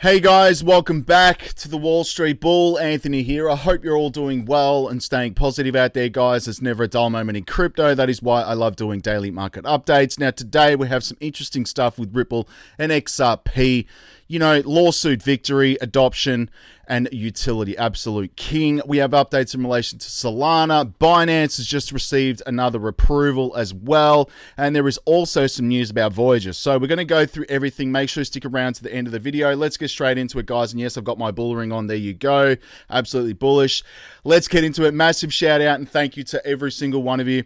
Hey guys, welcome back to the Wall Street Bull. Anthony here. I hope you're all doing well and staying positive out there, guys. There's never a dull moment in crypto. That is why I love doing daily market updates. Now, today we have some interesting stuff with Ripple and XRP. You know, lawsuit victory, adoption, and utility. Absolute king. We have updates in relation to Solana. Binance has just received another approval as well. And there is also some news about Voyager. So we're going to go through everything. Make sure you stick around to the end of the video. Let's get straight into it, guys. And yes, I've got my bull ring on. There you go. Absolutely bullish. Let's get into it. Massive shout out and thank you to every single one of you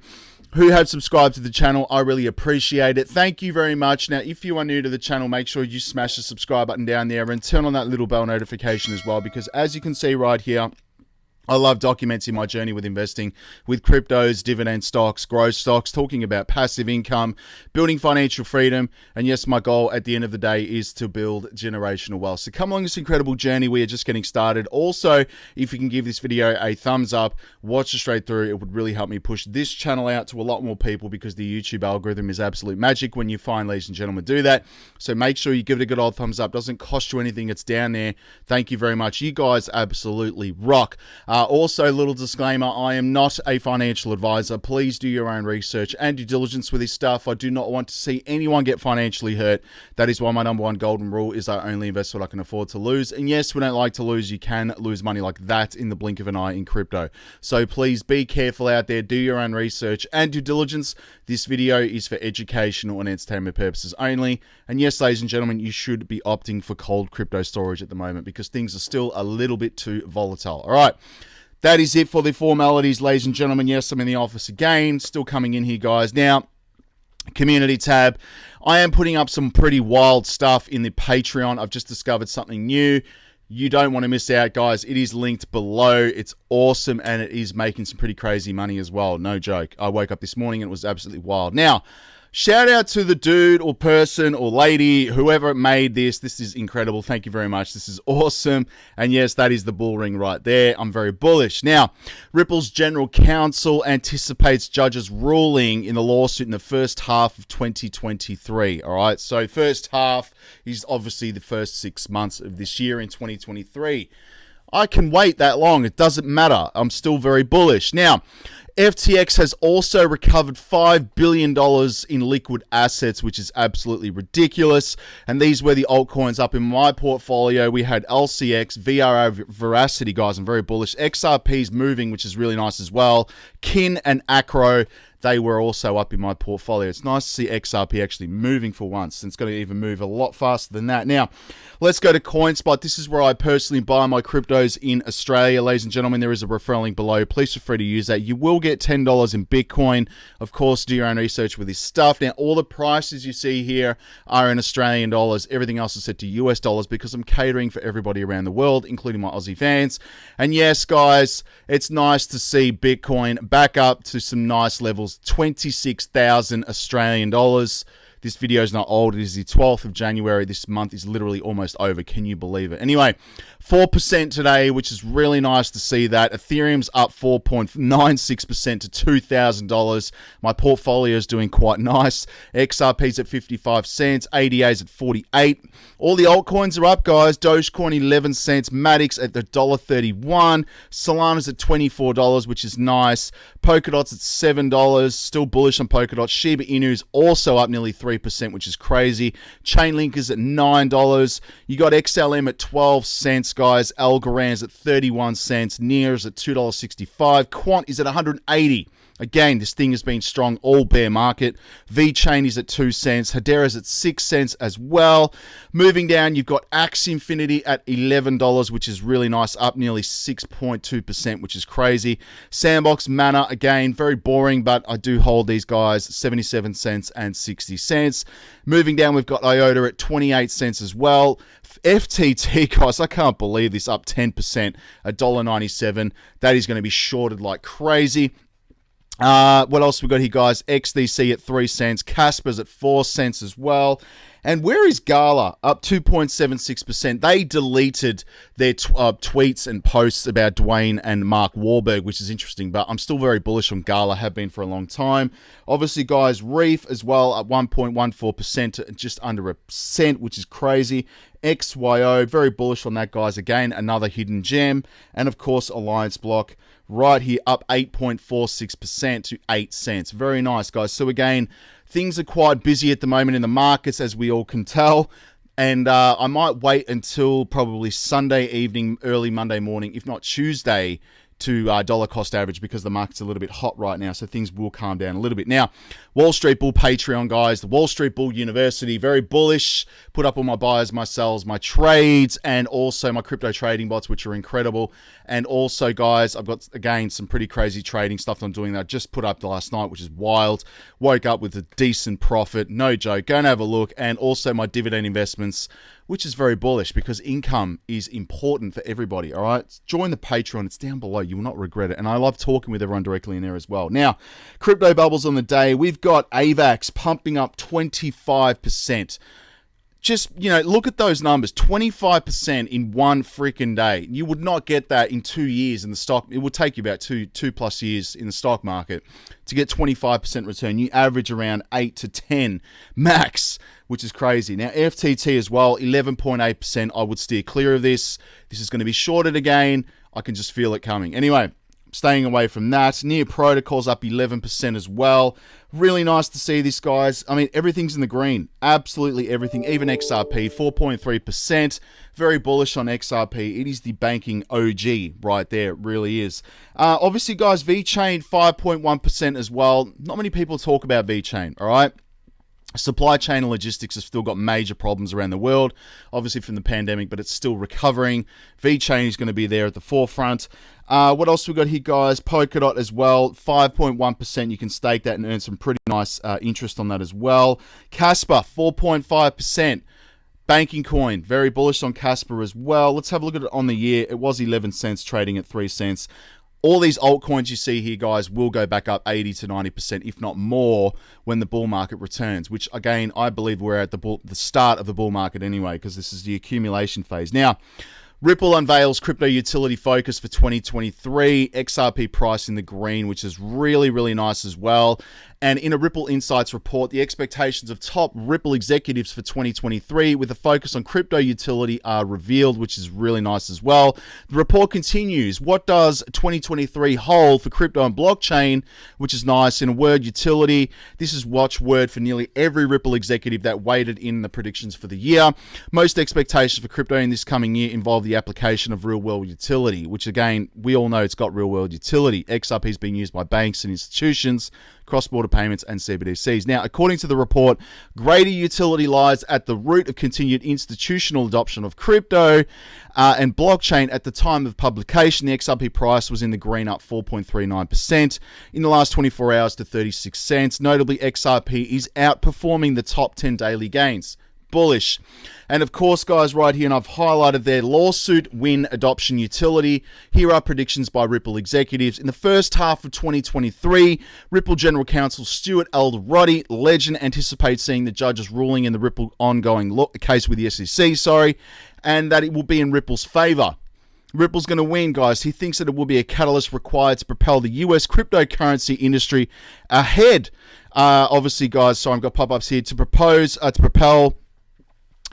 who have subscribed to the channel. I really appreciate it. Thank you very much. Now, if you are new to the channel, make sure you smash the subscribe button down there and turn on that little bell notification as well, because as you can see right here, I love documenting my journey with investing with cryptos, dividend stocks, growth stocks, talking about passive income, building financial freedom. And yes, my goal at the end of the day is to build generational wealth. So come along this incredible journey. We are just getting started. Also, if you can give this video a thumbs up, watch it straight through, it would really help me push this channel out to a lot more people, because the YouTube algorithm is absolute magic when you find, ladies and gentlemen, do that. So make sure you give it a good old thumbs up. Doesn't cost you anything. It's down there. Thank you very much. You guys absolutely rock. Also, little disclaimer, I am not a financial advisor. Please do your own research and due diligence with this stuff. I do not want to see anyone get financially hurt. That is why my number one golden rule is I only invest what I can afford to lose. And yes, we don't like to lose. You can lose money like that in the blink of an eye in crypto. So please be careful out there. Do your own research and due diligence. This video is for educational and entertainment purposes only. And yes, ladies and gentlemen, you should be opting for cold crypto storage at the moment, because things are still a little bit too volatile. All right. That is it for the formalities, ladies and gentlemen. Yes, I'm in the office again. Still coming in here, guys. Now, community tab. I am putting up some pretty wild stuff in the Patreon. I've just discovered something new. You don't want to miss out, guys. It is linked below. It's awesome, and it is making some pretty crazy money as well. No joke. I woke up this morning and it was absolutely wild. Now, shout out to the dude or person or lady, whoever made this. This is incredible. Thank you very much. This is awesome. And yes, that is the bull ring right there. I'm very bullish. Now, Ripple's general counsel anticipates judges ruling in the lawsuit in the first half of 2023. All right. So first half is obviously the first 6 months of this year in 2023. I can wait that long. It doesn't matter. I'm still very bullish. Now, FTX has also recovered $5 billion in liquid assets, which is absolutely ridiculous. And these were the altcoins up in my portfolio. We had LCX, VRA, Veracity, guys. I'm very bullish. XRP's moving, which is really nice as well. Kin and Acro, they were also up in my portfolio. It's nice to see XRP actually moving for once. And it's going to even move a lot faster than that. Now, let's go to CoinSpot. This is where I personally buy my cryptos in Australia. Ladies and gentlemen, there is a referral link below. Please feel free to use that. You will get $10 in Bitcoin. Of course, do your own research with this stuff. Now, all the prices you see here are in Australian dollars. Everything else is set to US dollars, because I'm catering for everybody around the world, including my Aussie fans. And yes, guys, it's nice to see Bitcoin back up to some nice levels. 26,000 Australian dollars. This video is not old. It is the 12th of January. This month is literally almost over. Can you believe it? Anyway, 4% today, which is really nice to see that. Ethereum's up 4.96% to $2,000. My portfolio is doing quite nice. XRP's at 55 cents. ADA's at 48. All the altcoins are up, guys. Dogecoin 11 cents. Matic's at $1.31. Solana's at $24, which is nice. Polkadot's at $7. Still bullish on Polkadot. Shiba Inu's also up nearly 3%, which is crazy. Chainlink is at $9. You got XLM at 12 cents, guys. Algorand is at 31 cents. Near is at $2.65. Quant is at 180. Again, this thing has been strong all bear market. VeChain is at 2 cents. Hedera is at 6 cents as well. Moving down, you've got Axie Infinity at $11, which is really nice, up nearly 6.2%, which is crazy. Sandbox Mana, again, very boring, but I do hold these guys, 77 cents and 60 cents. Moving down, we've got IOTA at 28 cents as well. FTT, guys, I can't believe this, up 10%, $1.97. That is going to be shorted like crazy. What else we got here, guys? XDC at 3 cents. Casper's at 4 cents as well. And where is Gala? Up 2.76%. They deleted their tweets and posts about Dwayne and Mark Wahlberg, which is interesting, but I'm still very bullish on Gala, have been for a long time. Obviously, guys, Reef as well at 1.14% to just under a cent, which is crazy. XYO, very bullish on that, guys. Again, another hidden gem. And of course, Alliance Block right here up 8.46% to 8 cents. Very nice, guys. So again, things are quite busy at the moment in the markets, as we all can tell. And I might wait until probably Sunday evening, early Monday morning, if not Tuesday, to dollar cost average, because the market's a little bit hot right now, so things will calm down a little bit. Now, Wall Street Bull Patreon, guys, the Wall Street Bull University, very bullish. Put up all my buys, my sells, my trades, and also my crypto trading bots, which are incredible. And also, guys, I've got, again, some pretty crazy trading stuff that I'm doing that I just put up last night, which is wild. Woke up with a decent profit, no joke. Go and have a look. And also my dividend investments, which is very bullish, because income is important for everybody, all right? Join the Patreon. It's down below. You will not regret it. And I love talking with everyone directly in there as well. Now, crypto bubbles on the day. We've got AVAX pumping up 25%. Just, you know, look at those numbers. 25% in one freaking day. You would not get that in 2 years in the stock. It would take you about two plus years in the stock market to get 25% return. You average around 8 to 10 max, which is crazy. Now, FTT as well, 11.8%. I would steer clear of this. This is going to be shorted again. I can just feel it coming. Anyway, staying away from that. Near Protocol's up 11% as well. Really nice to see this, guys. I mean, everything's in the green. Absolutely everything. Even XRP, 4.3%. Very bullish on XRP. It is the banking OG right there. It really is. Obviously, guys, VeChain, 5.1% as well. Not many people talk about VeChain, all right? Supply chain and logistics have still got major problems around the world, obviously from the pandemic, but it's still recovering. VeChain is going to be there at the forefront. What else we got here, guys? Polkadot as well, 5.1%. You can stake that and earn some pretty nice interest on that as well. Casper, 4.5%. Banking coin, very bullish on Casper as well. Let's have a look at it on the year. It was 11 cents, trading at 3 cents. All these altcoins you see here, guys, will go back up 80 to 90%, if not more, when the bull market returns, which, again, I believe we're at the start of the bull market anyway, because this is the accumulation phase. Now, Ripple unveils crypto utility focus for 2023. XRP price in the green, which is really, really nice as well. And in a Ripple Insights report, the expectations of top Ripple executives for 2023 with a focus on crypto utility are revealed, which is really nice as well. The report continues. What does 2023 hold for crypto and blockchain, which is nice. In a word, utility. This is watchword for nearly every Ripple executive that weighted in the predictions for the year. Most expectations for crypto in this coming year involve the application of real-world utility, which, again, we all know it's got real-world utility. XRP is being used by banks and institutions, cross-border payments, and CBDCs. Now, according to the report, greater utility lies at the root of continued institutional adoption of crypto and blockchain. At the time of publication, the XRP price was in the green, up 4.39% in the last 24 hours to 36 cents. Notably, XRP is outperforming the top 10 daily gains. Bullish. And of course, guys, right here, and I've highlighted their lawsuit win adoption utility. Here are predictions by Ripple executives. In the first half of 2023, Ripple General Counsel Stuart Algorand, legend, anticipates seeing the judge's ruling in the Ripple ongoing case with the SEC, and that it will be in Ripple's favor. Ripple's going to win, guys. He thinks that it will be a catalyst required to propel the US cryptocurrency industry ahead. Obviously, guys, so I've got pop-ups here to propel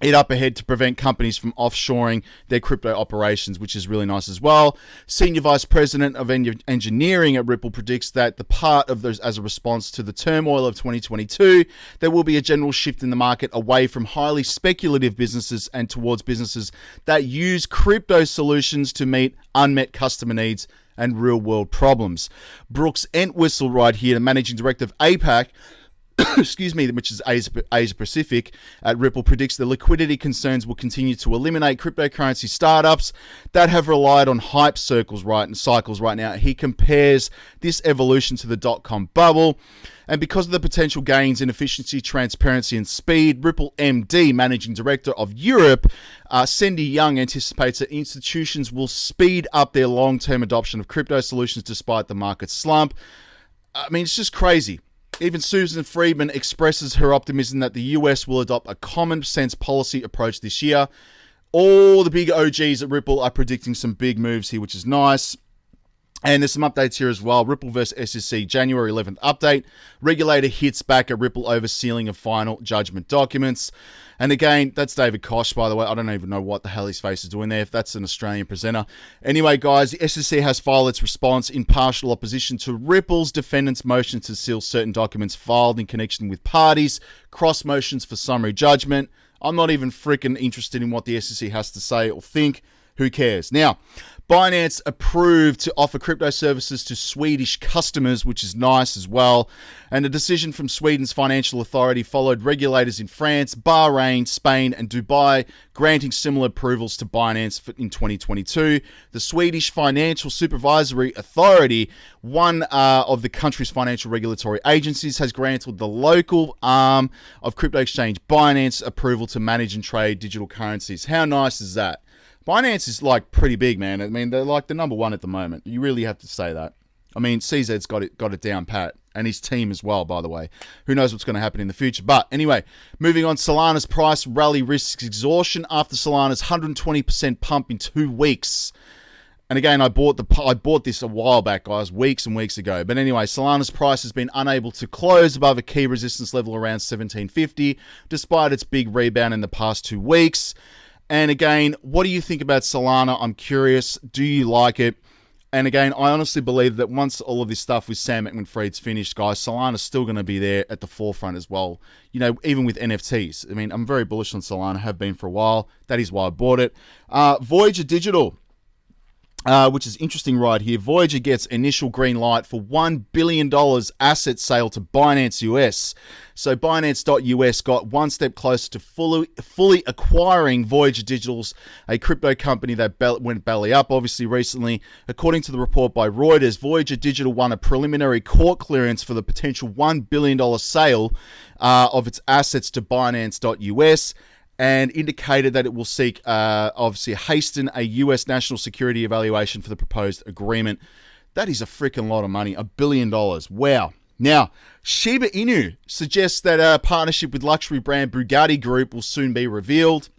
it up ahead to prevent companies from offshoring their crypto operations, which is really nice as well. Senior Vice President of Engineering at Ripple predicts that the part of those, as a response to the turmoil of 2022, there will be a general shift in the market away from highly speculative businesses and towards businesses that use crypto solutions to meet unmet customer needs and real-world problems. Brooks Entwistle right here, the Managing Director of APAC, excuse me, which is Asia Pacific at Ripple, predicts the liquidity concerns will continue to eliminate cryptocurrency startups that have relied on hype cycles right now. He compares this evolution to the dot-com bubble. And because of the potential gains in efficiency, transparency, and speed, Ripple MD, Managing Director of Europe, Cindy Young, anticipates that institutions will speed up their long-term adoption of crypto solutions despite the market slump. I mean, it's just crazy. Even Susan Friedman expresses her optimism that the US will adopt a common sense policy approach this year. All the big OGs at Ripple are predicting some big moves here, which is nice. And there's some updates here as well. Ripple versus SEC, January 11th update. Regulator hits back at Ripple over sealing of final judgment documents. And again, that's David Koch, by the way. I don't even know what the hell his face is doing there, if that's an Australian presenter. Anyway, guys, the SEC has filed its response in partial opposition to Ripple's defendant's motion to seal certain documents filed in connection with parties, cross motions for summary judgment. I'm not even freaking interested in what the SEC has to say or think. Who cares? Now, Binance approved to offer crypto services to Swedish customers, which is nice as well. And a decision from Sweden's financial authority followed regulators in France, Bahrain, Spain, and Dubai granting similar approvals to Binance in 2022. The Swedish Financial Supervisory Authority, one of the country's financial regulatory agencies, has granted the local arm of crypto exchange Binance approval to manage and trade digital currencies. How nice is that? Binance is like pretty big, man. I mean, they're like the number one at the moment. You really have to say that. I mean, CZ's got it down pat, and his team as well, by the way. Who knows what's going to happen in the future? But anyway, moving on, Solana's price rally risks exhaustion after Solana's 120% pump in 2 weeks. And again, I bought this a while back, guys, weeks and weeks ago. But anyway, Solana's price has been unable to close above a key resistance level around 1750, despite its big rebound in the past 2 weeks. And again, what do you think about Solana? I'm curious. Do you like it? And again, I honestly believe that once all of this stuff with Sam Bankman-Fried's finished, guys, Solana's still going to be there at the forefront as well. You know, even with NFTs. I mean, I'm very bullish on Solana, have been for a while. That is why I bought it. Voyager Digital, which is interesting right here. Voyager gets initial green light for $1 billion asset sale to Binance US. So Binance.US got one step closer to fully acquiring Voyager Digital's, a crypto company that went belly up, obviously, recently. According to the report by Reuters, Voyager Digital won a preliminary court clearance for the potential $1 billion sale of its assets to Binance.US, and indicated that it will seek, obviously, hasten a US national security evaluation for the proposed agreement. That is a freaking lot of money, $1 billion. Wow. Now, Shiba Inu suggests that a partnership with luxury brand Bugatti Group will soon be revealed.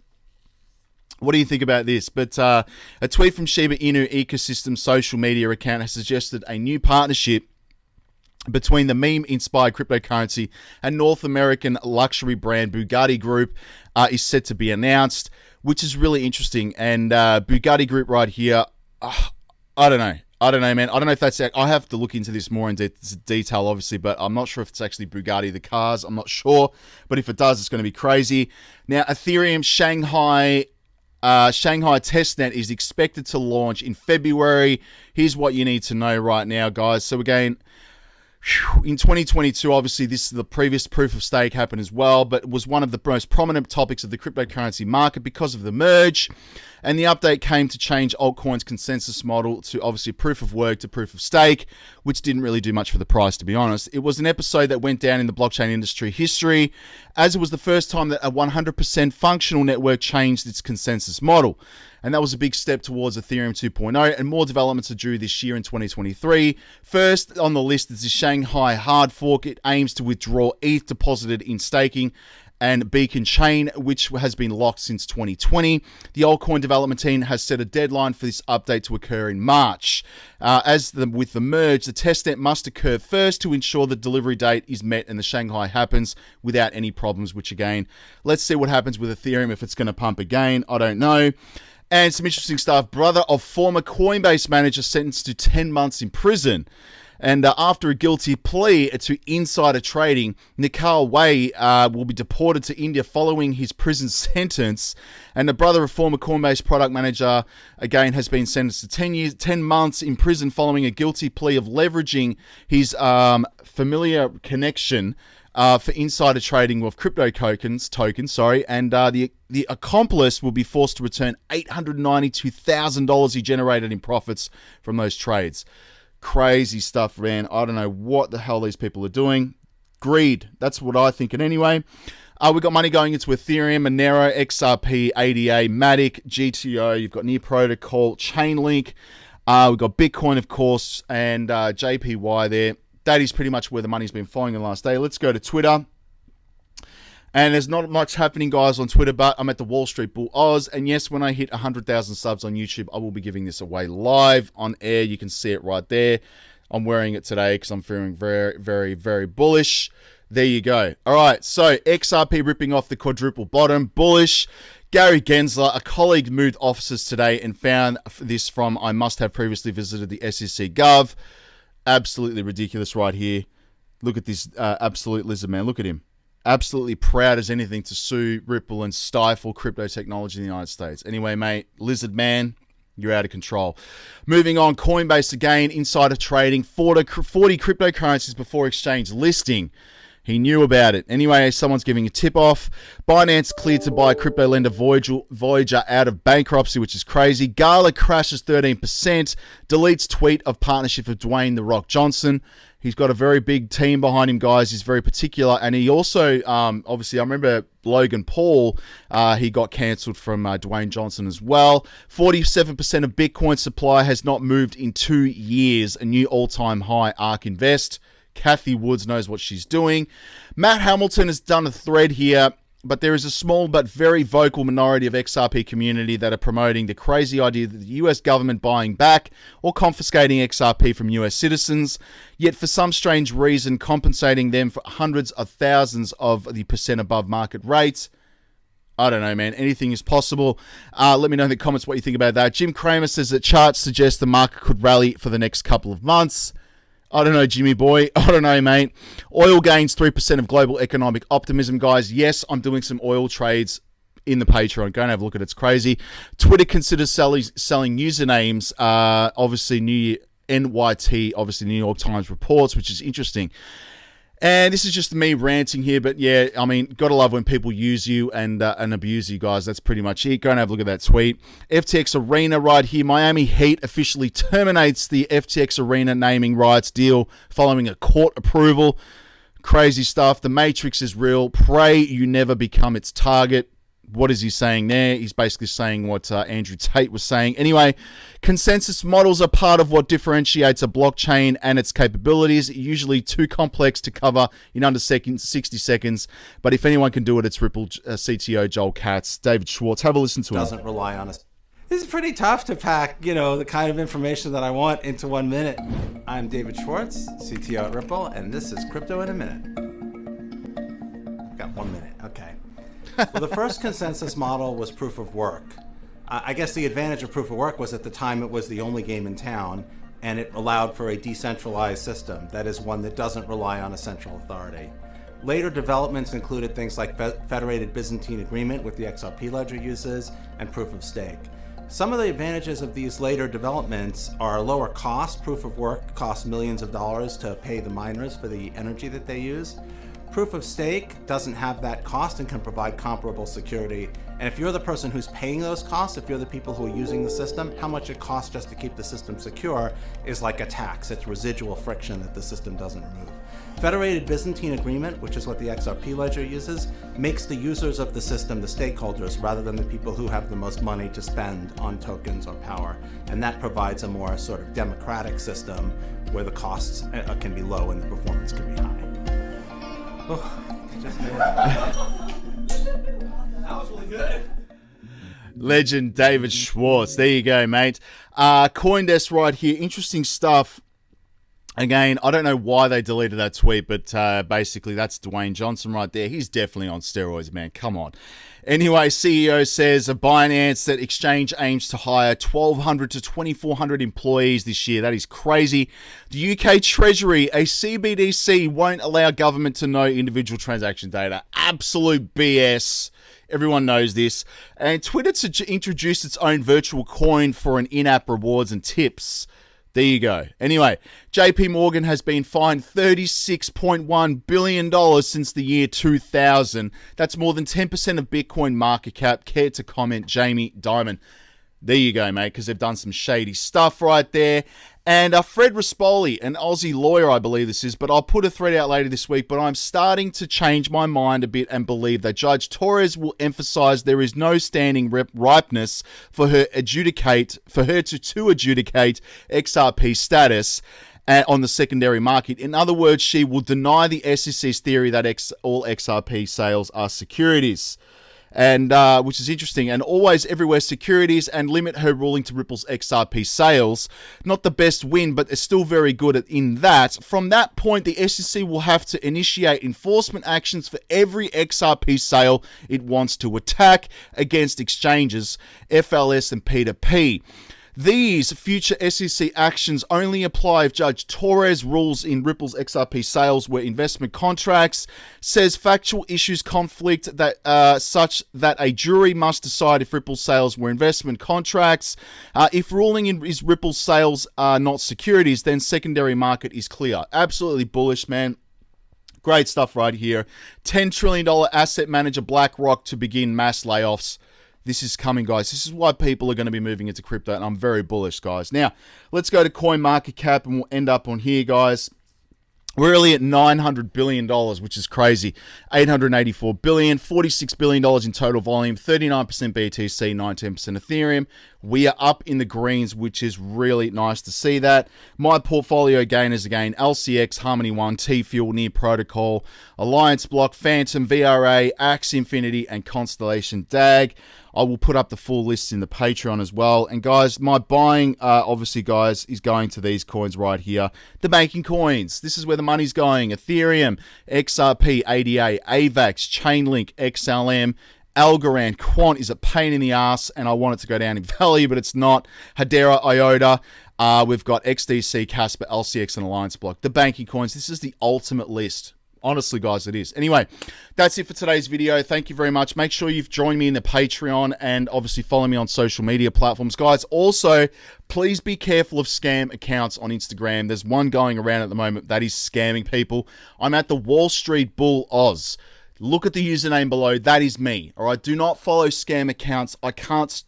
What do you think about this? But a tweet from Shiba Inu ecosystem social media account has suggested a new partnership between the meme-inspired cryptocurrency and North American luxury brand Bugatti Group is set to be announced, which is really interesting. And Bugatti Group right here, I don't know. Man. I don't know if that's... I have to look into this more in detail, obviously, but I'm not sure if it's actually Bugatti, the cars. I'm not sure. But if it does, it's going to be crazy. Now, Ethereum Shanghai testnet is expected to launch in February. Here's what you need to know right now, guys. So again, in 2022, obviously, the previous proof of stake happened as well, but it was one of the most prominent topics of the cryptocurrency market because of the merge. And the update came to change altcoin's consensus model to obviously proof of work to proof of stake, which didn't really do much for the price, to be honest. It was an episode that went down in the blockchain industry history, as it was the first time that a 100% functional network changed its consensus model. And that was a big step towards Ethereum 2.0, and more developments are due this year in 2023. First on the list is the Shanghai hard fork. It aims to withdraw ETH deposited in staking and Beacon Chain, which has been locked since 2020. The altcoin development team has set a deadline for this update to occur in March. With the merge, the testnet must occur first to ensure the delivery date is met and the Shanghai happens without any problems, which again, let's see what happens with Ethereum if it's going to pump again. I don't know. And some interesting stuff. Brother of former Coinbase manager sentenced to 10 months in prison. And after a guilty plea to insider trading, Nikhil Wei will be deported to India following his prison sentence. And the brother of former Coinbase product manager, again, has been sentenced to 10 months in prison following a guilty plea of leveraging his familiar connection for insider trading of crypto tokens, and the accomplice will be forced to return $892,000 he generated in profits from those trades. Crazy stuff, man. I don't know what the hell these people are doing. Greed. That's what I think. And anyway, we've got money going into Ethereum, Monero, XRP, ADA, Matic, GTO. You've got Near Protocol, Chainlink. We've got Bitcoin, of course, and JPY there. That is pretty much where the money's been flowing in the last day. Let's go to Twitter. And there's not much happening, guys, on Twitter, but I'm at the Wall Street Bull Oz. And yes, when I hit 100,000 subs on YouTube, I will be giving this away live on air. You can see it right there. I'm wearing it today because I'm feeling very, very, very bullish. There you go. All right, so XRP ripping off the quadruple bottom. Bullish. Gary Gensler, a colleague, moved offices today and found this from I must have previously visited the SEC Gov. Absolutely ridiculous right here. Look at this absolute lizard man. Look at him. Absolutely proud as anything to sue, Ripple, and stifle crypto technology in the United States. Anyway, mate, lizard man, you're out of control. Moving on, Coinbase again, insider trading, 40 cryptocurrencies before exchange listing. He knew about it. Anyway, someone's giving a tip off. Binance cleared to buy crypto lender Voyager out of bankruptcy, which is crazy. Gala crashes 13%. Deletes tweet of partnership with Dwayne "The Rock" Johnson. He's got a very big team behind him, guys. He's very particular. And he also, obviously, I remember Logan Paul, he got cancelled from Dwayne Johnson as well. 47% of Bitcoin supply has not moved in 2 years. A new all-time high, ARK Invest. Kathy Woods knows what she's doing. Matt Hamilton has done a thread here, but there is a small but very vocal minority of XRP community that are promoting the crazy idea that the US government buying back or confiscating XRP from US citizens, yet for some strange reason compensating them for hundreds of thousands of the percent above market rates. I don't know, man. Anything is possible. Let me know in the comments what you think about that. Jim Cramer says that charts suggest the market could rally for the next couple of months. I don't know, Jimmy boy. I don't know, mate. Oil gains 3% of global economic optimism, guys. Yes, I'm doing some oil trades in the Patreon. Go and have a look at it. It's crazy. Twitter considers selling usernames. Obviously, NYT, obviously New York Times reports, which is interesting. And this is just me ranting here, but yeah, I mean, gotta love when people use you and abuse you, guys. That's pretty much it. Go and have a look at that tweet. FTX Arena right here. Miami Heat officially terminates the FTX Arena naming rights deal following a court approval. Crazy stuff. The Matrix is real. Pray you never become its target. What is he saying there? He's basically saying what Andrew Tate was saying. Anyway, consensus models are part of what differentiates a blockchain and its capabilities, usually too complex to cover in under 60 seconds. But if anyone can do it, it's Ripple CTO Joel Katz. David Schwartz, have a listen to him. Doesn't rely on us. This is pretty tough to pack, the kind of information that I want into 1 minute. I'm David Schwartz, CTO at Ripple, and this is Crypto in a Minute. I've got 1 minute, okay. Well, the first consensus model was proof of work. I guess the advantage of proof of work was at the time it was the only game in town, and it allowed for a decentralized system, that is one that doesn't rely on a central authority. Later developments included things like federated Byzantine agreement, with the XRP ledger uses, and proof of stake. Some of the advantages of these later developments are lower cost. Proof of work costs millions of dollars to pay the miners for the energy that they use. Proof of stake doesn't have that cost and can provide comparable security. And if you're the person who's paying those costs, if you're the people who are using the system, how much it costs just to keep the system secure is like a tax. It's residual friction that the system doesn't remove. Federated Byzantine agreement, which is what the XRP ledger uses, makes the users of the system the stakeholders rather than the people who have the most money to spend on tokens or power. And that provides a more sort of democratic system where the costs can be low and the performance can be high. That was really good. Legend David Schwartz. There you go, mate. CoinDesk right here. Interesting stuff. Again, I don't know why they deleted that tweet, but basically that's Dwayne Johnson right there. He's definitely on steroids, man. Come on. Anyway, CEO says a Binance that exchange aims to hire 1,200 to 2,400 employees this year. That is crazy. The UK Treasury, a CBDC, won't allow government to know individual transaction data. Absolute BS. Everyone knows this. And Twitter to introduce its own virtual coin for an in-app rewards and tips. There you go. Anyway, JP Morgan has been fined $36.1 billion since the year 2000. That's more than 10% of Bitcoin market cap. Care to comment, Jamie Dimon? There you go, mate, because they've done some shady stuff right there. And Fred Rispoli, an Aussie lawyer, I believe this is, but I'll put a thread out later this week, but I'm starting to change my mind a bit and believe that Judge Torres will emphasize there is no standing ripeness for her to adjudicate XRP status. on the secondary market. In other words, she will deny the SEC's theory that all XRP sales are securities. And which is interesting, and always everywhere securities, and limit her ruling to Ripple's XRP sales. Not the best win, but they're still very good in that. From that point, the SEC will have to initiate enforcement actions for every XRP sale it wants to attack against exchanges, FLS and P2P. These future SEC actions only apply if Judge Torres rules in Ripple's XRP sales were investment contracts, says factual issues conflict that such that a jury must decide if Ripple's sales were investment contracts. If ruling is Ripple's sales are not securities, then secondary market is clear. Absolutely bullish, man. Great stuff right here. $10 trillion asset manager BlackRock to begin mass layoffs. This is coming, guys. This is why people are going to be moving into crypto, and I'm very bullish, guys. Now, let's go to CoinMarketCap, and we'll end up on here, guys. We're really at $900 billion, which is crazy. $884 billion, $46 billion in total volume, 39% BTC, 19% Ethereum. We are up in the greens, which is really nice to see that. My portfolio gainers again, LCX, Harmony One, T-Fuel, Near Protocol, Alliance Block, Phantom, VRA, Axe Infinity, and Constellation DAG. I will put up the full list in the Patreon as well. And guys, my buying, obviously, guys, is going to these coins right here. The banking coins. This is where the money's going. Ethereum, XRP, ADA, AVAX, Chainlink, XLM, Algorand. Quant is a pain in the ass, and I want it to go down in value, but it's not. Hedera, IOTA. We've got XDC, Casper, LCX, and Alliance Block. The banking coins. This is the ultimate list. Honestly, guys, it is. Anyway, that's it for today's video. Thank you very much. Make sure you've joined me in the Patreon and obviously follow me on social media platforms. Guys, also, please be careful of scam accounts on Instagram. There's one going around at the moment that is scamming people. I'm at the Wall Street Bull Oz. Look at the username below. That is me. All right, do not follow scam accounts. I can't,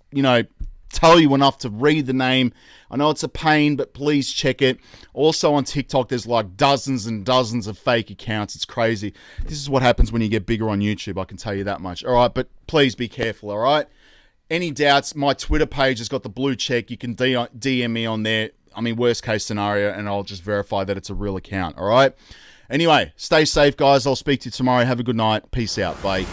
tell you enough to read the name. I know it's a pain, but please check it. Also on TikTok, there's like dozens and dozens of fake accounts. It's crazy. This is what happens when you get bigger on YouTube, I can tell you that much. All right, but please be careful, all right? Any doubts, my Twitter page has got the blue check. You can DM me on there. I mean, worst case scenario, and I'll just verify that it's a real account, all right? Anyway, stay safe, guys. I'll speak to you tomorrow. Have a good night. Peace out. Bye.